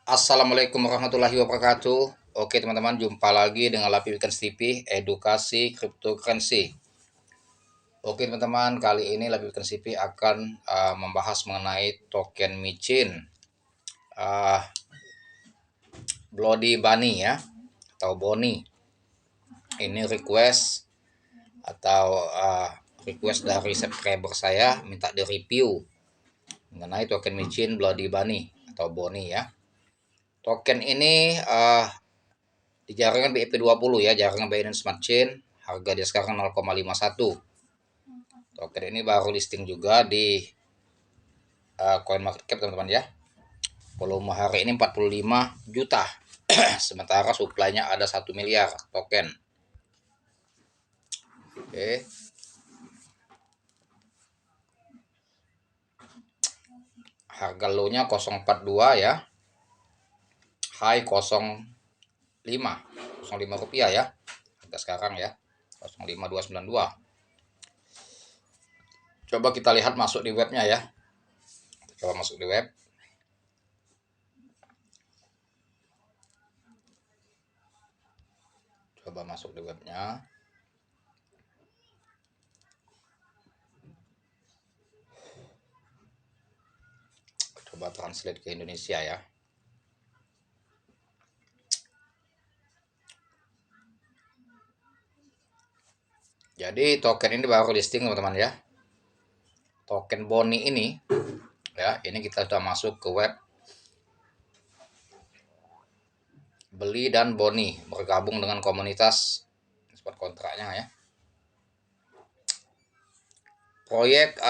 Assalamualaikum warahmatullahi wabarakatuh. Oke teman-teman, jumpa lagi dengan Lapi Weekends TV, edukasi cryptocurrency. Oke teman-teman, kali ini Lapi Weekends TV akan membahas mengenai token micin Bloody Bunny ya, atau Boni. Ini request dari subscriber saya minta di-review mengenai token micin Bloody Bunny atau Boni ya. Token ini di jaringan BIP20 ya, jaringan Binance Smart Chain, harga dia sekarang 0,51. Token ini baru listing juga di CoinMarketCap teman-teman ya. Volume hari ini 45 juta. Sementara supply-nya ada 1 miliar token. Oke. Harga low-nya 042 ya. High 05 rupiah ya. Harga sekarang ya. 05292. Coba kita lihat masuk di webnya ya. Coba masuk di web. Coba masuk di webnya. Coba translate ke Indonesia ya. Jadi token ini baru listing teman-teman ya. Token Boni ini ya, ini kita sudah masuk ke web beli dan Boni, bergabung dengan komunitas spot kontraknya ya. Proyek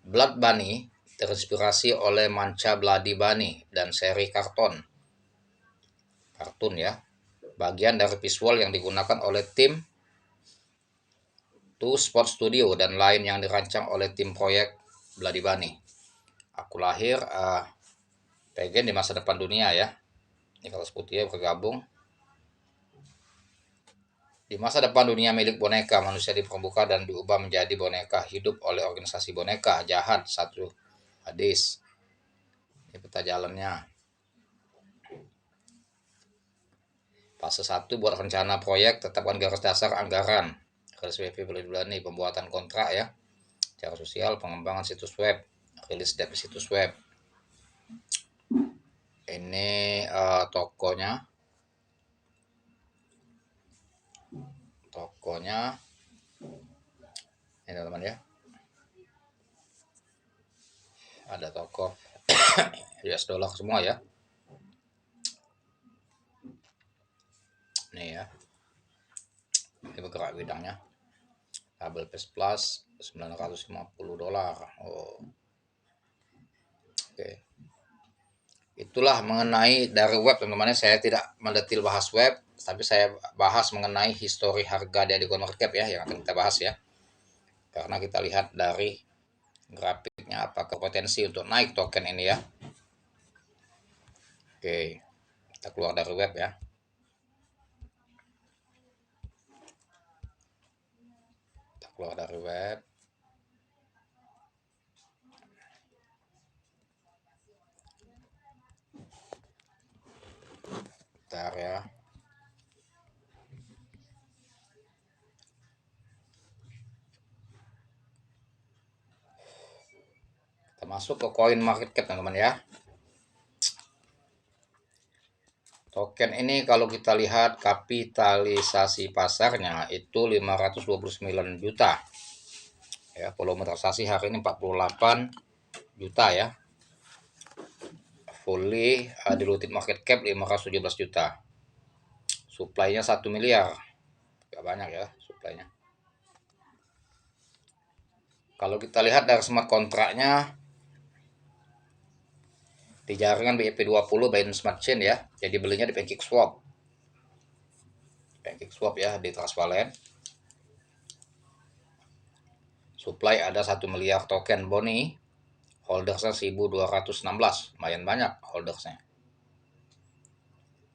Blood Bunny terinspirasi oleh manca Bloody Bunny dan seri kartun ya, bagian dari visual yang digunakan oleh tim Two Spot Studio dan lain yang dirancang oleh tim proyek Bloody Bunny. Aku lahir pengen di masa depan dunia ya. Ini kalau putih ya, bergabung. Di masa depan dunia milik boneka, manusia diperbuka dan diubah menjadi boneka hidup oleh organisasi boneka jahat satu hadis. Ini peta jalannya. Fase 1 buat rencana proyek, tetapkan garis dasar anggaran. Garis WP bulan ini pembuatan kontrak ya. Cara sosial, pengembangan situs web, rilis dari situs web. Ini tokonya ini teman-teman ya, ada toko US dollar semua ya. Nih ya, ini bergerak bidangnya, label plus $950. Oke. Itulah mengenai dari web teman-teman. Saya tidak mendetil bahas web, tapi saya bahas mengenai histori harga dari CoinMarketCap ya, yang akan kita bahas ya. Karena kita lihat dari grafiknya apakah potensi untuk naik token ini ya. Oke, kita keluar dari web ya. Kita keluar dari web. Bentar ya. Kita masuk ke CoinMarketCap teman-teman ya. Token ini kalau kita lihat kapitalisasi pasarnya itu 529 juta. Ya, volume transaksi hari ini 48 juta ya. Fully diluted market cap 517 juta. Supply-nya 1 miliar. Gak banyak ya supply-nya. Kalau kita lihat dari smart kontraknya di jaringan BIP20 Binance Smart Chain ya. Jadi belinya di PancakeSwap. PancakeSwap ya, di Transparent. Supply ada 1 miliar token Boni. Holdersnya 1216, lumayan banyak holdersnya.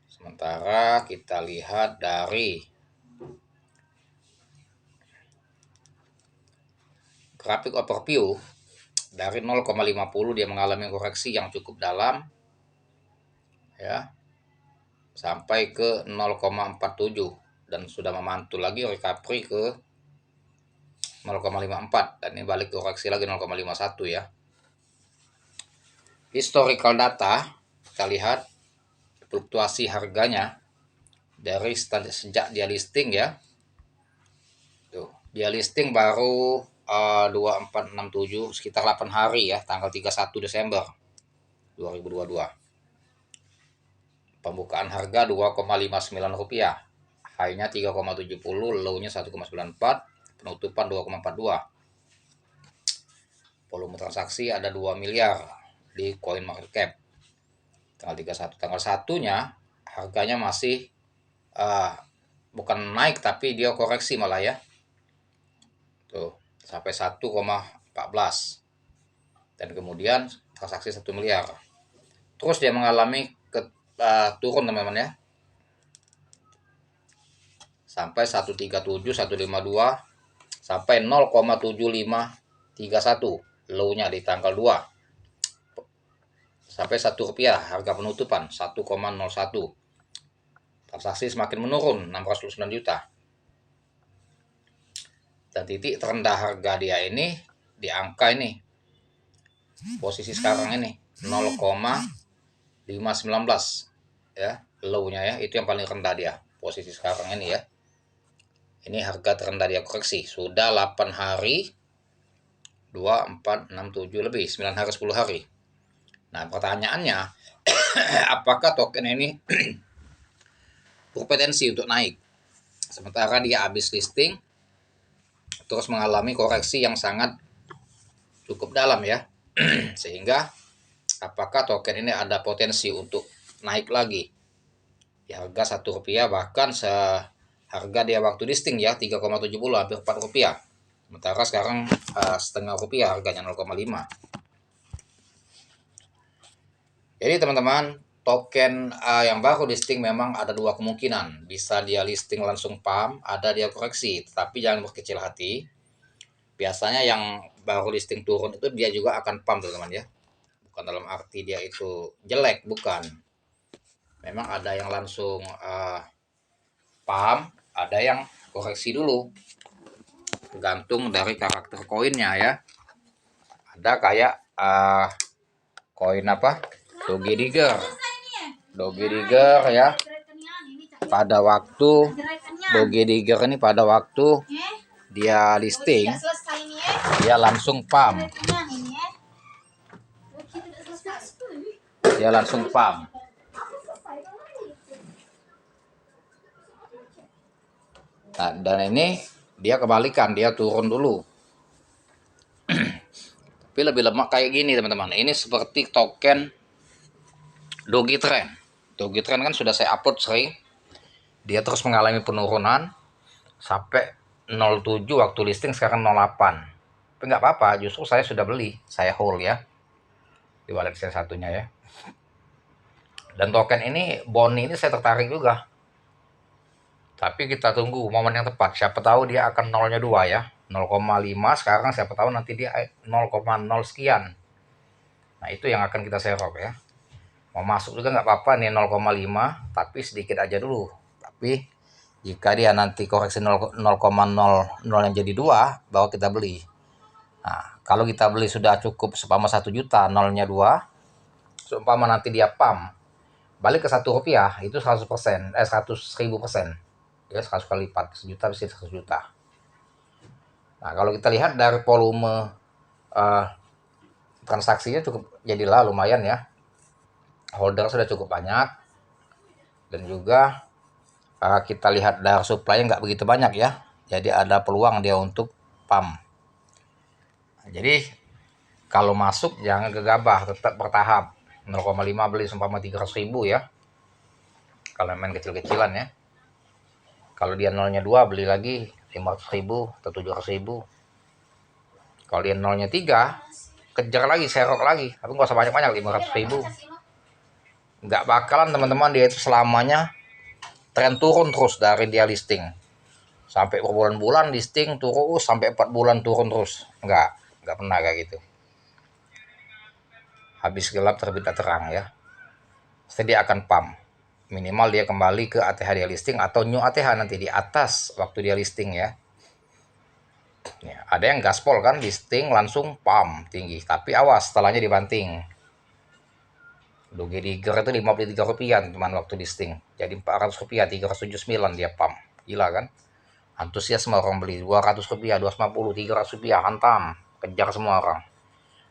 Sementara kita lihat dari grafik overview, dari 0,50 dia mengalami koreksi yang cukup dalam ya, sampai ke 0,47 dan sudah memantul lagi recovery ke 0,54 dan ini balik koreksi lagi 0,51 ya. Historical data kita lihat fluktuasi harganya dari sejak dia listing ya. Tuh, dia listing baru 2467 sekitar 8 hari ya, tanggal 31 Desember 2022. Pembukaan harga Rp2,59, high-nya 3,70, low-nya 1,94, penutupan 2,42. Volume transaksi ada 2 miliar di coin market cap. Tanggal 31, tanggal 1-nya harganya masih bukan naik tapi dia koreksi malah ya. Tuh, sampai 1,14. Dan kemudian transaksi 1 miliar. Terus dia mengalami turun teman-teman ya. Sampai 137, 152 sampai 0,7531. Low-nya di tanggal 2. Sampai Rp1 harga penutupan 1,01. Transaksi semakin menurun 629 juta. Dan titik terendah harga dia ini di angka ini. Posisi sekarang ini 0,519 ya, low-nya ya, itu yang paling rendah dia. Posisi sekarang ini ya. Ini harga terendah dia koreksi. Sudah 8 hari 2, 4, 6, 7 lebih 9 hari 10 hari. Nah, pertanyaannya apakah token ini berpotensi untuk naik? Sementara dia habis listing terus mengalami koreksi yang sangat cukup dalam ya. Sehingga apakah token ini ada potensi untuk naik lagi? Di harga Rp1 bahkan seharga dia waktu listing ya 3,70 hampir Rp4. Sementara sekarang setengah rupiah harganya 0,5. Jadi teman-teman, token yang baru listing memang ada dua kemungkinan. Bisa dia listing langsung pump, ada dia koreksi. Tetapi jangan berkecil hati. Biasanya yang baru listing turun itu dia juga akan pump teman-teman ya. Bukan dalam arti dia itu jelek, bukan. Memang ada yang langsung pump, ada yang koreksi dulu. Tergantung dari karakter koinnya ya. Ada kayak koin apa? Doge Digger ya. Pada waktu Doge Digger ini pada waktu dia listing, dia langsung pump. Nah, dan ini dia kebalikan, dia turun dulu. Tapi lebih lemah kayak gini teman-teman. Ini seperti token Dogetrend. Dogetrend kan sudah saya upload sering. Dia terus mengalami penurunan sampai 07 waktu listing, sekarang 08. Tapi nggak apa-apa, justru saya sudah beli, saya hold ya di wallet saya satunya ya. Dan token ini Boni ini saya tertarik juga. Tapi kita tunggu momen yang tepat. Siapa tahu dia akan nolnya 2 ya. 0,5 sekarang, siapa tahu nanti dia 0,0 sekian. Nah, itu yang akan kita serok ya. Mau masuk juga nggak apa-apa nih 0,5, tapi sedikit aja dulu. Tapi jika dia nanti koreksi 0,00 yang jadi 2, baru kita beli. Nah, kalau kita beli sudah cukup seumpama 1 juta, nolnya 2, seumpama nanti dia pump, balik ke Rp1, itu 100%, 100.000%. Ya, 100 kali lipat, sejuta bisa 100 juta. Nah, kalau kita lihat dari volume transaksinya cukup jadilah lumayan ya. Holder sudah cukup banyak. Dan juga kita lihat dari supply nggak begitu banyak ya. Jadi ada peluang dia untuk pump. Nah, jadi kalau masuk jangan gegabah, tetap bertahap. 0,5 beli seumpama 300.000 ya. Kalau main kecil-kecilan ya. Kalau dia nolnya 2 beli lagi 500.000 atau 700.000. Kalau dia nolnya 3, kejar lagi, serok lagi. Tapi nggak usah banyak-banyak, 500.000. Nggak bakalan teman-teman dia itu selamanya tren turun terus dari dia listing. Sampai berbulan-bulan listing terus, sampai 4 bulan turun terus. Nggak pernah kayak gitu. Habis gelap terbit terang ya. sediakan pump. Minimal dia kembali ke ATH dia listing atau new ATH nanti di atas waktu dia listing ya. Ya, ada yang gaspol kan listing langsung pump tinggi, tapi awas setelahnya dibanting. Doge Digger itu Rp53 teman waktu listing, jadi Rp400, 379 dia pump. Gila kan? Antusiasme orang beli Rp200, Rp250, Rp300, hantam, kejar semua orang.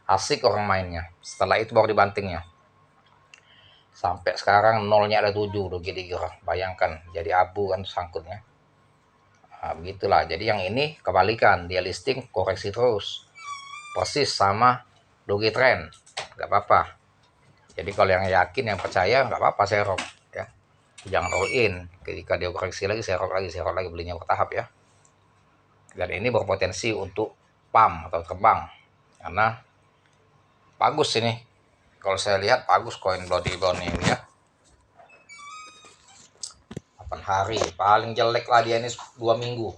Asik orang mainnya. Setelah itu baru dibantingnya. Sampai sekarang nolnya ada 7 Doge Digger. Bayangkan, jadi abu kan sangkutnya. Nah, begitulah. Jadi yang ini kebalikan, dia listing koreksi terus. Persis sama Doge Trend. Gak apa-apa. Jadi kalau yang yakin, yang percaya, nggak apa-apa serok ya. Jangan all in. Ketika dia koreksi lagi, serok lagi, belinya bertahap ya. Dan ini berpotensi untuk pump atau terbang. Karena bagus ini. Kalau saya lihat bagus koin Bloody Bunny ini ya. 8 hari. Paling jelek lah dia ini 2 minggu.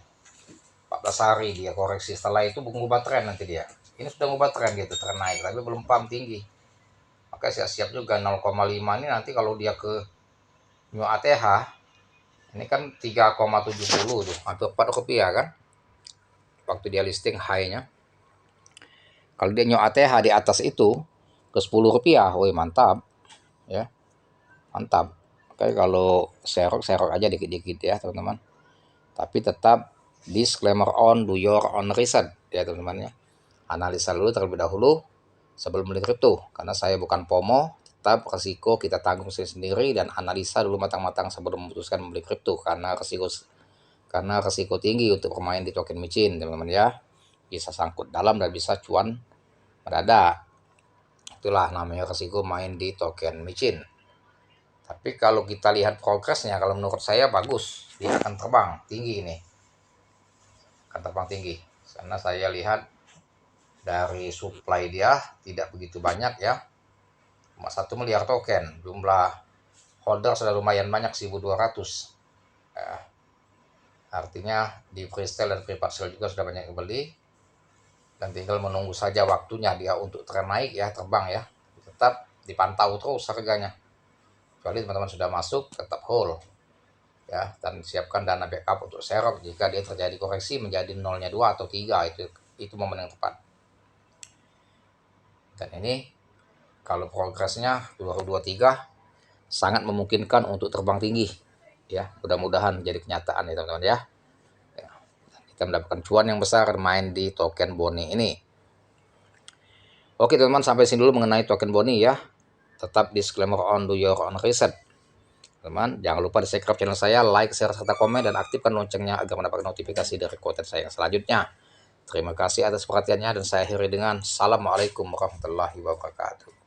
14 hari dia koreksi. Setelah itu mengubah tren nanti dia. Ini sudah mengubah tren gitu, tren naik. Tapi belum pump tinggi. Maka siap-siap juga 0,5 ini nanti kalau dia ke new ATH ini kan 3,70 tuh, hampir Rp4 kan waktu dia listing high-nya. Kalau dia new ATH di atas itu ke Rp10, woi mantap ya, mantap. Oke, kalau serok aja dikit-dikit ya teman-teman, tapi tetap disclaimer on, do your own research ya teman-teman ya. Analisa dulu terlebih dahulu sebelum beli kripto, karena saya bukan FOMO. Tetap resiko kita tanggung sendiri dan analisa dulu matang-matang sebelum memutuskan membeli kripto, karena resiko tinggi untuk bermain di token micin teman-teman ya. Bisa sangkut dalam dan bisa cuan mendadak. Itulah namanya resiko main di token micin. Tapi kalau kita lihat progresnya, kalau menurut saya bagus, dia akan terbang tinggi ini, akan terbang tinggi. Karena saya lihat dari supply dia tidak begitu banyak ya, cuma 1 miliar token. Jumlah holder sudah lumayan banyak, 1.200 ya. Artinya di freestyle dan free partial juga sudah banyak yang beli, dan tinggal menunggu saja waktunya dia untuk tren naik ya, terbang ya. Tetap dipantau terus harganya. Kecuali teman-teman sudah masuk, tetap hold ya, dan siapkan dana backup untuk serok jika dia terjadi koreksi menjadi 0-2 atau 3. Itu momen yang tepat. Dan ini kalau progresnya 2023 sangat memungkinkan untuk terbang tinggi ya. Mudah-mudahan jadi kenyataan ya teman-teman ya. Kita mendapatkan cuan yang besar main di token Boni ini. Oke teman-teman, sampai sini dulu mengenai token Boni ya. Tetap disclaimer on, do your own research. Teman, jangan lupa di subscribe channel saya, like, share, serta komen, dan aktifkan loncengnya agar mendapatkan notifikasi dari konten saya yang selanjutnya. Terima kasih atas perhatiannya, dan saya akhiri dengan Assalamualaikum warahmatullahi wabarakatuh.